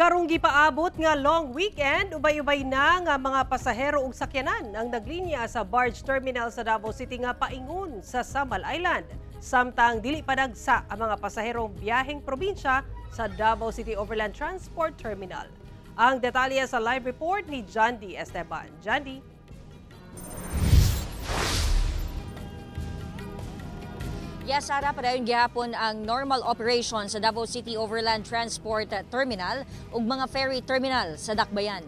Karong gipaabot nga long weekend, ubay-ubay na nga mga pasahero ug sakyanan ang naglinya sa barge terminal sa Davao City nga paingon sa Samal Island. Samtang dili pa dagsa ang mga pasaherong biyaheng probinsya sa Davao City Overland Transport Terminal. Ang detalye sa live report ni Jandy Esteban. Jandy. Yes, Sara, padayon gihapon ang normal operation sa Davao City Overland Transport Terminal ug mga ferry terminal sa Dakbayan.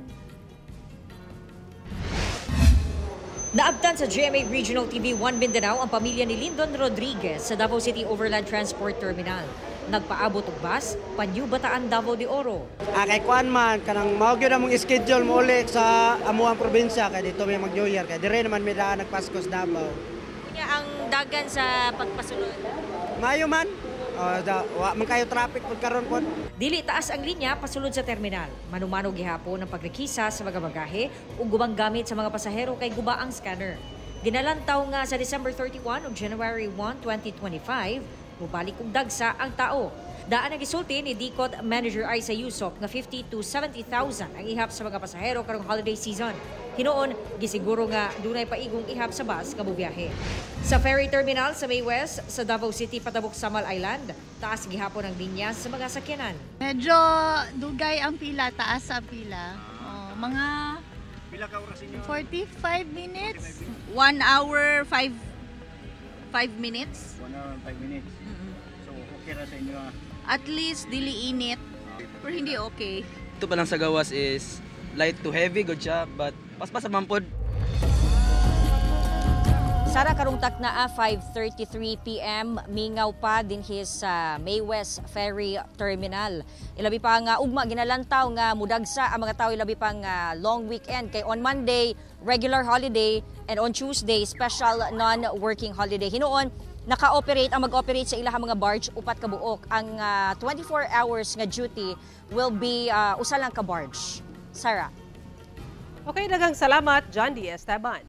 Naabtan sa GMA Regional TV 1 Mindanao ang pamilya ni Lyndon Rodriguez sa Davao City Overland Transport Terminal. Nagpaabot og bus, Panyu Bataan, Davao de Oro. Kay kuan man kanang mao gyud among schedule mo uli sa amuang probinsya kay dito may mag-New Year kay dire naman may daan nagpasko sa Davao. Ang dagan sa pagpasulod. Mayo man. Wa man kayo traffic pud karon pod. Dili taas ang linya pasulod sa terminal. Manumano gihapon ang pagrekisa sa mga bagahe ug gubang gamit sa mga pasahero kay guba ang scanner. Dinalantaw nga sa December 31 ug January 1, 2025, mubalik og dagsa ang tao. Daan ang gisulti ni DCOT Manager Isa Yusop nga 50 to 70,000 ang ihap sa mga pasahero karong holiday season. Hinoon, gisiguro nga dunay paigong ihap sa bus nga bubiyahe. Sa ferry terminal sa May West sa Davao City patabok Samal Island, taas gihapon ang linya sa mga sakyanan. Medyo dugay ang pila, taas ang pila. Mga Pila ka oras inyo? 45 minutes. 1 hour 5 minutes. 1 hour and 5 minutes. So okay ra sa inyo. At least dili init. Pero hindi okay. Ito pa lang sa gawas is light to heavy, good siya, but paspas naman po. Sara, karong takna 5:33 p.m. mingaw pa din sa May West Ferry Terminal. Ilabi pa nga ugma ginalantaw nga mudagsa ang mga tawo, ilabi pa nga long weekend kay on Monday regular holiday and on Tuesday special non-working holiday. Hinoon naka-operate ang mag-operate sa ilahang mga barge upat ka buok. Ang 24 hours nga duty will be usa lang ka barge. Sara. Okay, daghang salamat, Jandy Esteban.